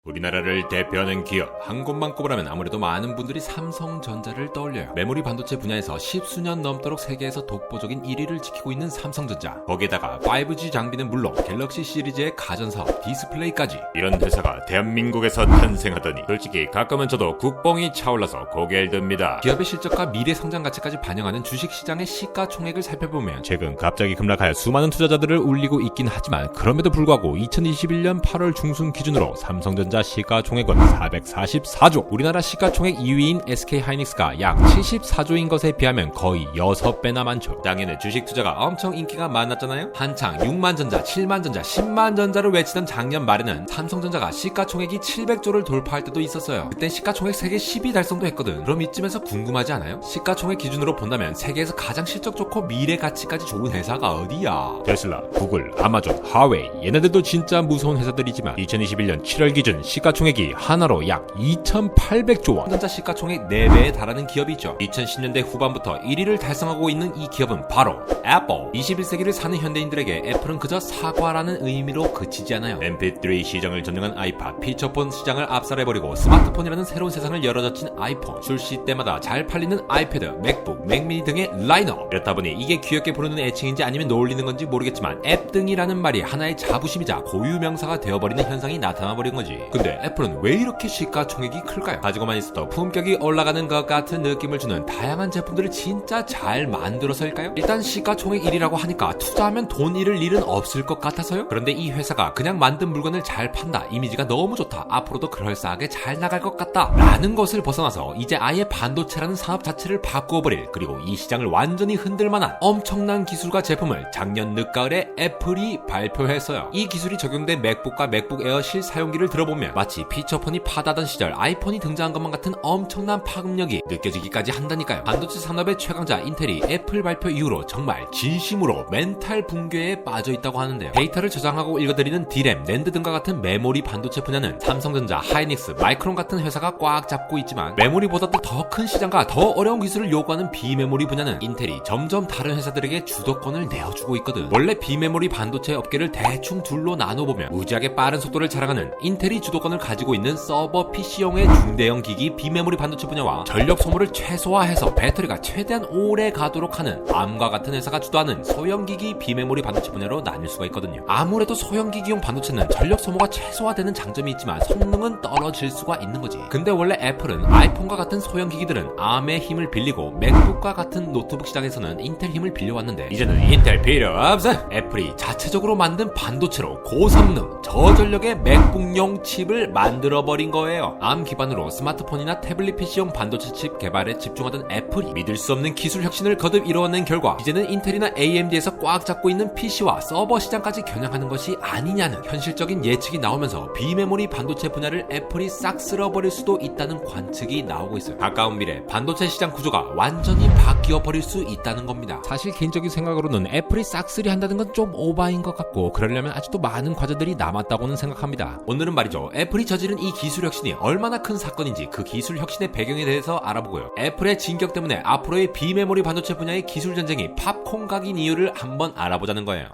우리나라를 대표하는 기업 한 곳만 꼽으라면 아무래도 많은 분들이 삼성전자를 떠올려요. 메모리 반도체 분야에서 10수년 넘도록 세계에서 독보적인 1위를 지키고 있는 삼성전자. 거기에다가 5G 장비는 물론 갤럭시 시리즈의 가전사업, 디스플레이까지. 이런 회사가 대한민국에서 탄생하더니 솔직히 가끔은 저도 국뽕이 차올라서 고개를 듭니다. 기업의 실적과 미래 성장 가치까지 반영하는 주식시장의 시가총액을 살펴보면 최근 갑자기 급락하여 수많은 투자자들을 울리고 있긴 하지만 그럼에도 불구하고 2021년 8월 중순 기준으로 삼성전자 시가총액은 444조, 우리나라 시가총액 2위인 SK하이닉스가 약 74조인 것에 비하면 거의 6배나 많죠. 당연히 주식 투자가 엄청 인기가 많았잖아요. 한창 6만전자, 7만전자, 10만전자를 외치던 작년 말에는 삼성전자가 시가총액이 700조를 돌파할 때도 있었어요. 그땐 시가총액 세계 10위 달성도 했거든. 그럼 이쯤에서 궁금하지 않아요? 시가총액 기준으로 본다면 세계에서 가장 실적 좋고 미래 가치까지 좋은 회사가 어디야? 테슬라, 구글, 아마존, 하웨이, 얘네들도 진짜 무서운 회사들이지만 2021년 7월 기준 시가총액이 하나로 약 2,800조 원. 전자 시가총액 4배에 달하는 기업이 있죠. 2010년대 후반부터 1위를 달성하고 있는 이 기업은 바로 애플. 21세기를 사는 현대인들에게 애플은 그저 사과라는 의미로 그치지 않아요. MP3 시장을 점령한 아이팟, 피처폰 시장을 압살해버리고 스마트폰이라는 새로운 세상을 열어젖힌 아이폰, 출시 때마다 잘 팔리는 아이패드, 맥북, 맥미니 등의 라인업. 이렇다 보니 이게 귀엽게 부르는 애칭인지 아니면 놀리는 건지 모르겠지만 앱 등이라는 말이 하나의 자부심이자 고유명사가 되어버리는 현상이 나타나버린 거지. 근데 애플은 왜 이렇게 시가총액이 클까요? 가지고만 있어도 품격이 올라가는 것 같은 느낌을 주는 다양한 제품들을 진짜 잘 만들어서일까요? 일단 시가총액 1위라고 하니까 투자하면 돈 잃을 일은 없을 것 같아서요? 그런데 이 회사가 그냥 만든 물건을 잘 판다, 이미지가 너무 좋다, 앞으로도 그럴싸하게 잘 나갈 것 같다 라는 것을 벗어나서 이제 아예 반도체라는 산업 자체를 바꾸어버릴, 그리고 이 시장을 완전히 흔들만한 엄청난 기술과 제품을 작년 늦가을에 애플이 발표했어요. 이 기술이 적용된 맥북과 맥북 에어 실사용기를 들어보면 마치 피처폰이 핫하던 시절 아이폰이 등장한 것만 같은 엄청난 파급력이 느껴지기까지 한다니까요. 반도체 산업의 최강자 인텔이 애플 발표 이후로 정말 진심으로 멘탈 붕괴에 빠져있다고 하는데요. 데이터를 저장하고 읽어드리는 D램, 낸드 등과 같은 메모리 반도체 분야는 삼성전자, 하이닉스, 마이크론 같은 회사가 꽉 잡고 있지만 메모리보다도 더 큰 시장과 더 어려운 기술을 요구하는 비메모리 분야는 인텔이 점점 다른 회사들에게 주도권을 내어주고 있거든. 원래 비메모리 반도체 업계를 대충 둘로 나눠보면 무지하게 빠른 속도를 자랑하는 인텔이 주도권을 가지고 있는 서버 PC용의 중대형 기기 비메모리 반도체 분야와 전력 소모를 최소화해서 배터리가 최대한 오래 가도록 하는 ARM과 같은 회사가 주도하는 소형 기기 비메모리 반도체 분야로 나뉠 수가 있거든요. 아무래도 소형 기기용 반도체는 전력 소모가 최소화되는 장점이 있지만 성능은 떨어질 수가 있는 거지. 근데 원래 애플은 아이폰과 같은 소형 기기들은 ARM의 힘을 빌리고 맥북과 같은 노트북 시장에서는 인텔 힘을 빌려왔는데 이제는 인텔 필요 없어! 애플이 자체적으로 만든 반도체로 고성능, 저전력의 맥북용 칩을 만들어버린 거예요. ARM 기반으로 스마트폰이나 태블릿 PC용 반도체 칩 개발에 집중하던 애플이 믿을 수 없는 기술 혁신을 거듭 이뤄낸 결과 이제는 인텔이나 AMD에서 꽉 잡고 있는 PC와 서버 시장까지 겨냥하는 것이 아니냐는 현실적인 예측이 나오면서 비메모리 반도체 분야를 애플이 싹 쓸어버릴 수도 있다는 관측이 나오고 있어요. 가까운 미래 반도체 시장 구조가 완전히 바뀌어버릴 수 있다는 겁니다. 사실 개인적인 생각으로는 애플이 싹쓸이 한다는 건 좀 오바인 것 같고 그러려면 아직도 많은 과제들이 남았다고는 생각합니다. 오늘은 말이죠, 애플이 저지른 이 기술 혁신이 얼마나 큰 사건인지 그 기술 혁신의 배경에 대해서 알아보고요. 애플의 진격 때문에 앞으로의 비메모리 반도체 분야의 기술 전쟁이 팝콘 각인 이유를 한번 알아보자는 거예요.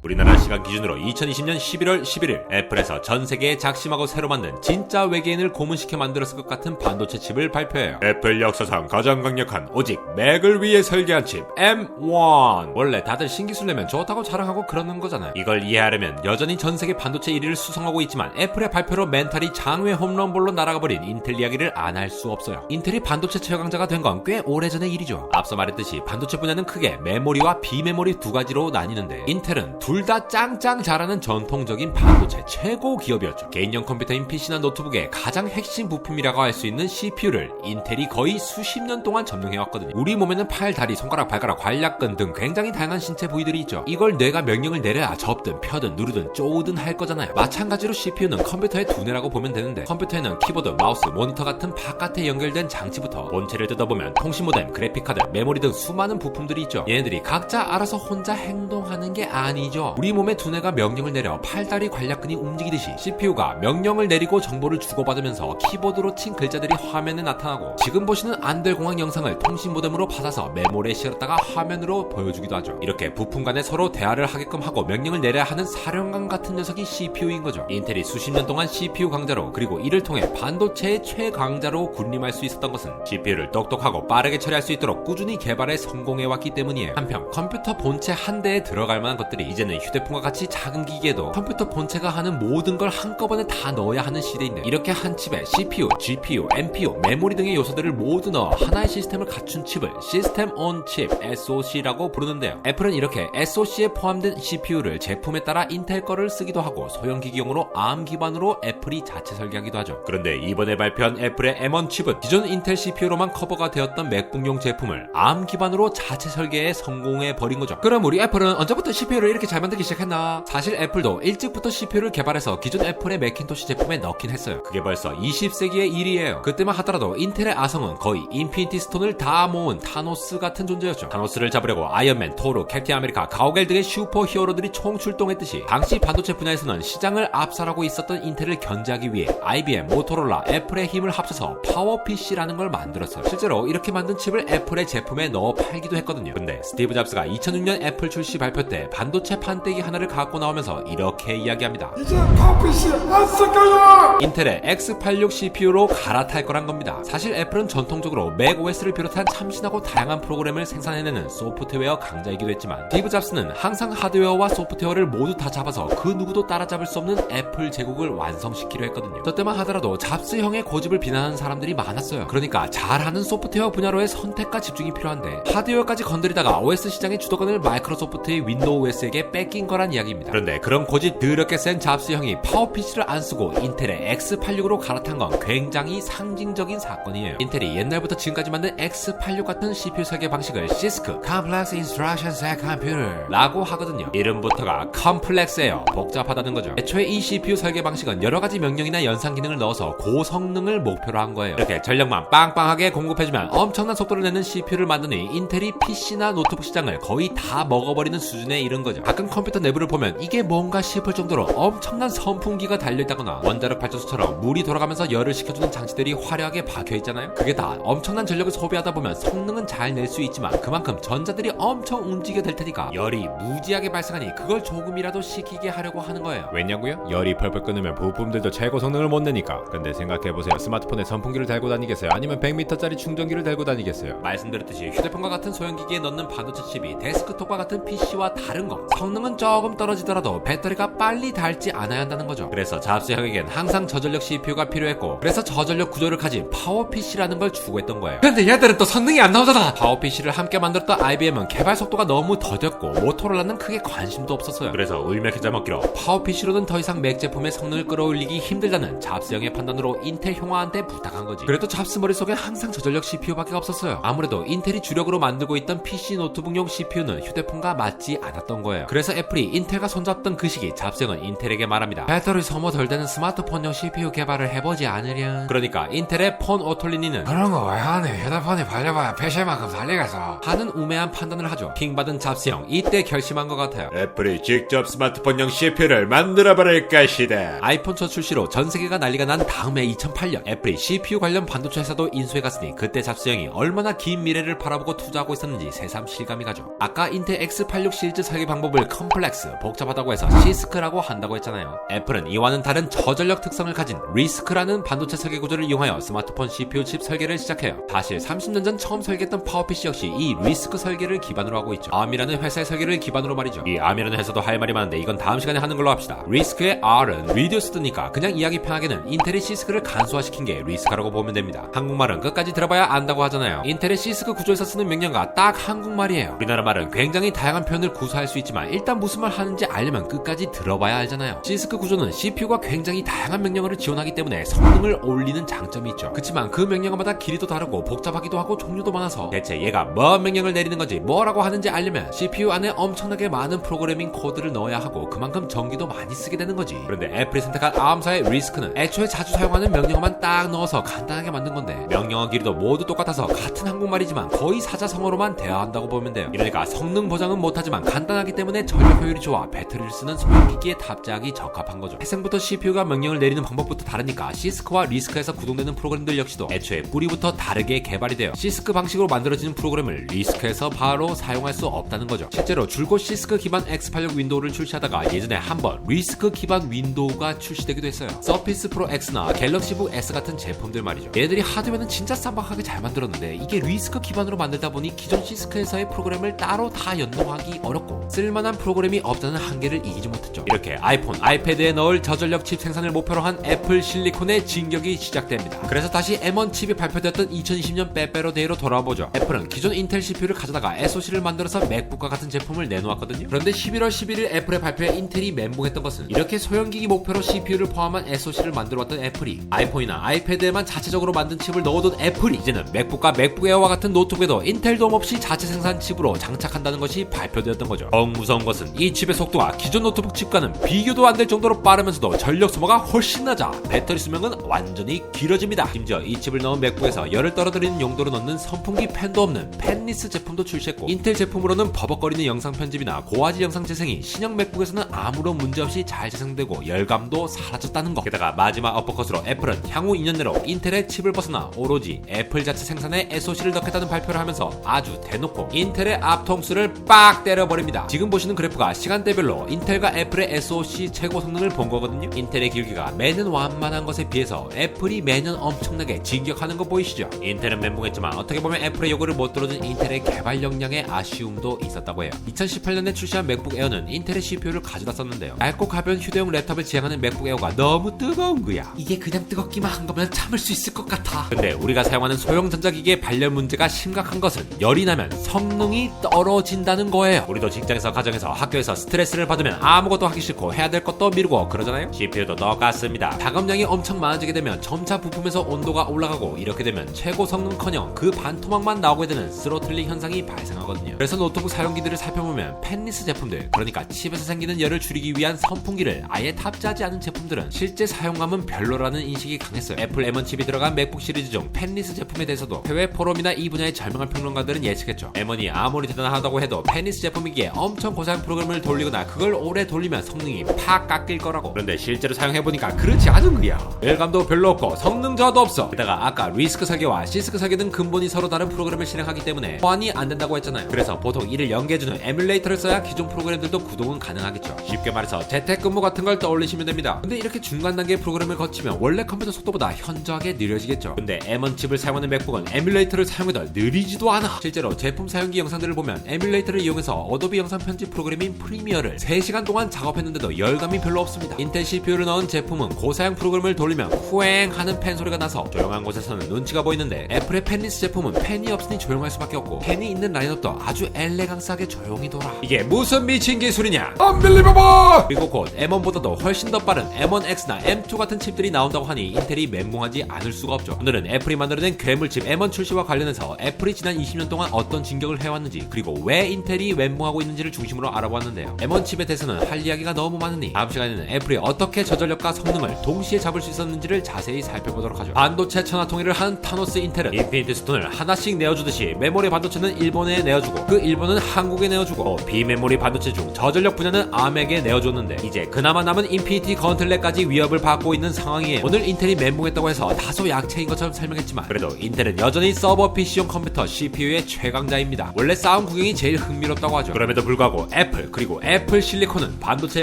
우리나라 시간 기준으로 2020년 11월 11일 애플에서 전 세계에 작심하고 새로 만든 진짜 외계인을 고문시켜 만들었을 것 같은 반도체 칩을 발표해요. 애플 역사상 가장 강력한 오직 맥을 위해 설계한 칩 M1. 원래 다들 신기술 내면 좋다고 자랑하고 그러는 거잖아요. 이걸 이해하려면 여전히 전 세계 반도체 1위를 수성하고 있지만 애플의 발표로 멘탈이 장외 홈런볼로 날아가 버린 인텔 이야기를 안 할 수 없어요. 인텔이 반도체 최강자가 된 건 꽤 오래전의 일이죠. 앞서 말했듯이 반도체 분야는 크게 메모리와 비메모리 두 가지로 나뉘는데 인텔은 둘 다 짱짱 잘하는 전통적인 반도체 최고 기업이었죠. 개인용 컴퓨터인 PC나 노트북의 가장 핵심 부품이라고 할 수 있는 CPU를 인텔이 거의 수십 년 동안 점령해왔거든요. 우리 몸에는 팔, 다리, 손가락, 발가락, 관략근 등 굉장히 다양한 신체 부위들이 있죠. 이걸 뇌가 명령을 내려야 접든 펴든 누르든 쪼든 할 거잖아요. 마찬가지로 CPU는 컴퓨터의 두뇌라고 보면 되는데 컴퓨터에는 키보드, 마우스, 모니터 같은 바깥에 연결된 장치부터 본체를 뜯어보면 통신 모뎀, 그래픽카드, 메모리 등 수많은 부품들이 있죠. 얘네들이 각자 알아서 혼자 행동하는 게 아니죠. 거죠. 우리 몸의 두뇌가 명령을 내려 팔다리 관략근이 움직이듯이 CPU가 명령을 내리고 정보를 주고받으면서 키보드로 친 글자들이 화면에 나타나고 지금 보시는 안델공학 영상을 통신 모뎀으로 받아서 메모리에 실었다가 화면으로 보여주기도 하죠. 이렇게 부품 간에 서로 대화를 하게끔 하고 명령을 내려야 하는 사령관 같은 녀석이 CPU인 거죠. 인텔이 수십 년 동안 CPU 강자로 그리고 이를 통해 반도체의 최강자로 군림할 수 있었던 것은 CPU를 똑똑하고 빠르게 처리할 수 있도록 꾸준히 개발에 성공해왔기 때문이에요. 한편 컴퓨터 본체 한 대에 들어갈 만한 것들이 이제는 휴대폰과 같이 작은 기기에도 컴퓨터 본체가 하는 모든 걸 한꺼번에 다 넣어야 하는 시대인데 이렇게 한 칩에 CPU, GPU, NPU, 메모리 등의 요소들을 모두 넣어 하나의 시스템을 갖춘 칩을 시스템 온 칩 SoC라고 부르는데요. 애플은 이렇게 SoC에 포함된 CPU를 제품에 따라 인텔 거를 쓰기도 하고 소형기기용으로 ARM 기반으로 애플이 자체 설계하기도 하죠. 그런데 이번에 발표한 애플의 M1 칩은 기존 인텔 CPU로만 커버가 되었던 맥북용 제품을 ARM 기반으로 자체 설계에 성공해버린 거죠. 그럼 우리 애플은 언제부터 CPU를 이렇게 잘 만들기 시작했나? 사실 애플도 일찍부터 CPU를 개발해서 기존 애플의 맥킨토시 제품에 넣긴 했어요. 그게 벌써 20세기의 일이에요. 그때만 하더라도 인텔의 아성은 거의 인피니티 스톤을 다 모은 타노스 같은 존재였죠. 타노스를 잡으려고 아이언맨, 토르, 캡틴 아메리카, 가오갤 등의 슈퍼 히어로들이 총출동했듯이 당시 반도체 분야에서는 시장을 압살하고 있었던 인텔을 견제하기 위해 IBM, 모토로라, 애플의 힘을 합쳐서 파워PC라는 걸 만들었어요. 실제로 이렇게 만든 칩을 애플의 제품에 넣어 팔기도 했거든요. 근데 스티브 잡스가 2006년 애플 출시 발표 때 반도체 판때기 하나를 갖고 나오면서 이렇게 이야기합니다. 이제 파워PC 안 쓸 거야! 인텔의 X86 CPU로 갈아탈 거란 겁니다. 사실 애플은 전통적으로 맥OS를 비롯한 참신하고 다양한 프로그램을 생산해내는 소프트웨어 강자이기도 했지만 스티브 잡스는 항상 하드웨어와 소프트웨어를 모두 다 잡아서 그 누구도 따라잡을 수 없는 애플 제국을 완성시키려 했거든요. 저 때만 하더라도 잡스 형의 고집을 비난하는 사람들이 많았어요. 그러니까 잘하는 소프트웨어 분야로의 선택과 집중이 필요한데 하드웨어까지 건드리다가 OS 시장의 주도권을 마이크로소프트의 윈도우 OS에게 뺏긴 거란 이야기입니다. 그런데 그런 고집 더럽게 센 잡스 형이 파워PC를 안 쓰고 인텔의 X86으로 갈아탄 건 굉장히 상징적인 사건이에요. 인텔이 옛날부터 지금까지 만든 X86 같은 CPU 설계 방식을 CISC Complex Instruction Set Computer 라고 하거든요. 이름부터가 컴플렉스예요. 복잡하다는 거죠. 애초에 이 CPU 설계 방식은 여러가지 명령이나 연산 기능을 넣어서 고성능을 목표로 한 거예요. 이렇게 전력만 빵빵하게 공급해주면 엄청난 속도를 내는 CPU를 만드니 인텔이 PC나 노트북 시장을 거의 다 먹어버리는 수준에 이른 거죠. 가끔 컴퓨터 내부를 보면 이게 뭔가 싶을 정도로 엄청난 선풍기가 달려있다거나 원자력 발전소처럼 물이 돌아가면서 열을 식혀주는 장치들이 화려하게 박혀있잖아요. 그게 다 엄청난 전력을 소비하다 보면 성능은 잘 낼 수 있지만 그만큼 전자들이 엄청 움직여 될 테니까 열이 무지하게 발생하니 그걸 조금이라도 식히게 하려고 하는 거예요. 왜냐고요? 열이 펄펄 끓으면 부품들도 최고 성능을 못 내니까. 근데 생각해보세요. 스마트폰에 선풍기를 달고 다니겠어요? 아니면 100m짜리 충전기를 달고 다니겠어요? 말씀드렸듯이 휴대폰과 같은 소형기기에 넣는 반도체 칩이 데스크톱과 같은 PC와 다른 건 성능은 조금 떨어지더라도 배터리가 빨리 닳지 않아야 한다는 거죠. 그래서 잡스 형에겐 항상 저전력 CPU가 필요했고 그래서 저전력 구조를 가진 파워PC라는 걸 추구했던 거예요. 근데 얘들은 또 성능이 안 나오잖아. 파워PC를 함께 만들었던 IBM은 개발 속도가 너무 더뎠고 모토로라는 크게 관심도 없었어요. 그래서 울며켜자 먹기로 파워PC로는 더 이상 맥 제품의 성능을 끌어올리기 힘들다는 잡스 형의 판단으로 인텔 형화한테 부탁한 거지. 그래도 잡스 머릿속에 항상 저전력 CPU밖에 없었어요. 아무래도 인텔이 주력으로 만들고 있던 PC 노트북용 CPU는 휴대폰과 맞지 않았던 거예요. 그래서 애플이 인텔과 손잡던 그 시기 잡스 형은 인텔에게 말합니다. 배터리 소모 덜 되는 스마트폰용 CPU 개발을 해보지 않으련. 그러니까 인텔의 폰 오톨리니는 그런 거 왜 하니? 휴대폰이 팔려봐야 PC만큼 달리겠어. 하는 우매한 판단을 하죠. 킹받은 잡스 형 이때 결심한 것 같아요. 애플이 직접 스마트폰용 CPU를 만들어버릴 것이다. 아이폰 첫 출시로 전 세계가 난리가 난 다음해 2008년 애플이 CPU 관련 반도체 회사도 인수해갔으니 그때 잡스 형이 얼마나 긴 미래를 바라보고 투자하고 있었는지 새삼 실감이 가죠. 아까 인텔 X86 시리즈 설계 방법을 컴플렉스 복잡하다고 해서 CISC라고 한다고 했잖아요. 애플은 이와는 다른 저전력 특성을 가진 RISC라는 반도체 설계 구조를 이용하여 스마트폰 CPU 칩 설계를 시작해요. 사실 30년 전 처음 설계했던 파워PC 역시 이 RISC 설계를 기반으로 하고 있죠. ARM이라는 회사의 설계를 기반으로 말이죠. 이 ARM이라는 회사도 할 말이 많은데 이건 다음 시간에 하는 걸로 합시다. RISC의 R은 Reduced니까 그냥 이야기 편하게는 인텔이 CISC를 간소화시킨 게 RISC라고 보면 됩니다. 한국말은 끝까지 들어봐야 안다고 하잖아요. 인텔의 CISC 구조에서 쓰는 명령과 딱 한국말이에요. 우리나라 말은 굉장히 다양한 표현을 구사할 수 있지만 일단 무슨 말 하는지 알려면 끝까지 들어봐야 알잖아요. CISC 구조는 CPU가 굉장히 다양한 명령어를 지원하기 때문에 성능을 올리는 장점이 있죠. 그치만 그 명령어마다 길이도 다르고 복잡하기도 하고 종류도 많아서 대체 얘가 뭔 명령을 내리는 건지 뭐라고 하는지 알려면 CPU 안에 엄청나게 많은 프로그래밍 코드를 넣어야 하고 그만큼 전기도 많이 쓰게 되는 거지. 그런데 애플이 선택한 ARM사의 RISC는 애초에 자주 사용하는 명령어만 딱 넣어서 간단하게 만든 건데 명령어 길이도 모두 똑같아서 같은 한국말이지만 거의 사자성어로만 대화한다고 보면 돼요. 이러니까 성능 보장은 못하지만 간단하기 때문에 전력 효율이 좋아 배터리를 쓰는 소형기기에 탑재하기 적합한 거죠. 태생부터 CPU가 명령을 내리는 방법부터 다르니까 시스크와 리스크에서 구동되는 프로그램들 역시도 애초에 뿌리부터 다르게 개발이 돼요. 시스크 방식으로 만들어지는 프로그램을 리스크에서 바로 사용할 수 없다는 거죠. 실제로 줄곧 시스크 기반 X86 윈도우를 출시하다가 예전에 한번 리스크 기반 윈도우가 출시되기도 했어요. 서피스 프로 X나 갤럭시북 S 같은 제품들 말이죠. 얘들이 하드웨어는 진짜 쌈박하게 잘 만들었는데 이게 리스크 기반으로 만들다 보니 기존 시스크에서의 프로그램을 따로 다 연동하기 어렵고 쓸만한 프로그램이 없다는 한계를 이기지 못했죠. 이렇게 아이폰, 아이패드에 넣을 저전력 칩 생산을 목표로 한 애플 실리콘의 진격이 시작됩니다. 그래서 다시 M1 칩이 발표되었던 2020년 빼빼로 데이로 돌아보죠. 애플은 기존 인텔 CPU를 가져다가 SoC를 만들어서 맥북과 같은 제품을 내놓았거든요. 그런데 11월 11일 애플의 발표에 인텔이 멘붕했던 것은 이렇게 소형기기 목표로 CPU를 포함한 SoC를 만들어왔던 애플이 아이폰이나 아이패드에만 자체적으로 만든 칩을 넣어둔 애플이 이제는 맥북과 맥북 에어와 같은 노트북에도 인텔 도움 없이 자체 생산 칩으로 장착한다는 것이 발표되었던 거죠. 더 무서운 것은 이 칩의 속도가 기존 노트북 칩과는 비교도 안 될 정도로 빠르면서도 전력 소모가 훨씬 낮아 배터리 수명은 완전히 길어집니다. 심지어 이 칩을 넣은 맥북에서 열을 떨어뜨리는 용도로 넣는 선풍기 팬도 없는 팬리스 제품도 출시했고 인텔 제품으로는 버벅거리는 영상 편집이나 고화질 영상 재생이 신형 맥북에서는 아무런 문제없이 잘 재생되고 열감도 사라졌다는 것. 게다가 마지막 어퍼컷으로 애플은 향후 2년 내로 인텔의 칩을 벗어나 오로지 애플 자체 생산에 SoC를 넣겠다는 발표를 하면서 아주 대놓고 인텔의 앞통수를 빡 때려버립니다. 지금 보시는 그래프가 시간대별로 인텔과 애플의 SoC 최고 성능을 본 거거든요. 인텔의 기울기가 매년 완만한 것에 비해서 애플이 매년 엄청나게 진격하는 거 보이시죠? 인텔은 멘붕했지만 어떻게 보면 애플의 요구를 못 들어준 인텔의 개발 역량의 아쉬움도 있었다고 해요. 2018년에 출시한 맥북 에어는 인텔의 CPU를 가져다 썼는데요. 얇고 가벼운 휴대용 랩탑을 지향하는 맥북 에어가 너무 뜨거운 거야. 이게 그냥 뜨겁기만 한 거면 참을 수 있을 것 같아. 근데 우리가 사용하는 소형 전자기기의 발열 문제가 심각한 것은 열이 나면 성능이 떨어진다는 거예요. 우리도 직장에서 가정에서 학교에서 스트레스를 받으면 아무것도 하기 싫고 해야 될 것도 미루고 그러잖아요. CPU도 똑같습니다. 작업량이 엄청 많아지게 되면 점차 부품에서 온도가 올라가고 이렇게 되면 최고 성능커녕 그 반토막만 나오게 되는 스로틀링 현상이 발생하거든요. 그래서 노트북 사용기들을 살펴보면 팬리스 제품들, 그러니까 칩에서 생기는 열을 줄이기 위한 선풍기를 아예 탑재하지 않은 제품들은 실제 사용감은 별로라는 인식이 강했어요. 애플 M1 칩이 들어간 맥북 시리즈 중 팬리스 제품에 대해서도 해외 포럼이나 이 분야의 절명한 평론가들은 예측했죠. M1이 아무리 대단하다고 해도 팬리스 제품이기에 엄청 고사양 프로그램을 돌리거나 그걸 오래 돌리면 성능이 팍 깎일 거라고. 그런데 실제로 사용해보니까 그렇지 않은 거야. 열감도 별로 없고 성능 저하도 없어. 게다가 아까 리스크 설계와 시스크 설계 등 근본이 서로 다른 프로그램을 실행하기 때문에 호환이 안 된다고 했잖아요. 그래서 보통 이를 연계해주는 에뮬레이터를 써야 기존 프로그램들도 구동은 가능하겠죠. 쉽게 말해서 재택근무 같은 걸 떠올리시면 됩니다. 근데 이렇게 중간 단계의 프로그램을 거치면 원래 컴퓨터 속도보다 현저하게 느려지겠죠. 근데 M1 칩을 사용하는 맥북은 에뮬레이터를 사용해도 느리지도 않아. 실제로 제품 사용기 영상들을 보면 에뮬레이터를 이용해서 어도비 영상 편집 프로그램인 프리미어를 3시간 동안 작업했는데도 열감이 별로 없습니다. 인텔 CPU를 넣은 제품은 고사양 프로그램을 돌리면 후행 하는 팬 소리가 나서 조용한 곳에서는 눈치가 보이는데 애플의 팬리스 제품은 팬이 없으니 조용할 수밖에 없고 팬이 있는 라인업도 아주 엘레강스하게 조용히 돌아. 이게 무슨 미친 기술이냐? Unbelievable! 그리고 곧 M1보다도 훨씬 더 빠른 M1X나 M2 같은 칩들이 나온다고 하니 인텔이 멘붕하지 않을 수가 없죠. 오늘은 애플이 만들어낸 괴물칩 M1 출시와 관련해서 애플이 지난 20년 동안 어떤 진격을 해왔는지 그리고 왜 인텔이 멘붕하고 있는지를 중심으로 알아보았는데요. M1 칩에 대해서는 할 이야기가 너무 많으니 다음 시간에는 애플이 어떻게 저전력과 성능을 동시에 잡을 수 있었는지를 자세히 살펴보도록 하죠. 반도체 천하통일을 한 타노스 인텔은 인피니티 스톤을 하나씩 내어주듯이 메모리 반도체는 일본에 내어주고 그 일본은 한국에 내어주고 비메모리 반도체 중 저전력 분야는 아멕에 내어줬는데 이제 그나마 남은 인피니티 건틀렛까지 위협을 받고 있는 상황이에요. 오늘 인텔이 멘붕했다고 해서 다소 약체인 것처럼 설명했지만 그래도 인텔은 여전히 서버 PC용 컴퓨터 CPU의 최강자입니다. 원래 싸움 구경이 제일 흥미롭다고 하죠. 그럼에도 불구하고 애플 그리고 애플 실리콘은 반도체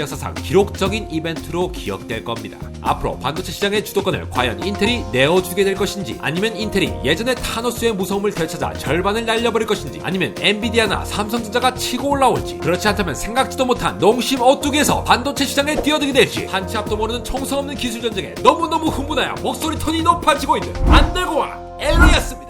역사상 기록적인 이벤트로 기억될 겁니다. 앞으로 반도체 시장의 주도권을 과연 인텔이 내어주게 될 것인지 아니면 인텔이 예전의 타노스의 무서움을 되찾아 절반을 날려버릴 것인지 아니면 엔비디아나 삼성전자가 치고 올라올지 그렇지 않다면 생각지도 못한 농심 오뚜기에서 반도체 시장에 뛰어들게 될지 한치 앞도 모르는 총성 없는 기술 전쟁에 너무너무 흥분하여 목소리 톤이 높아지고 있는 안들고와 엘리였습니다.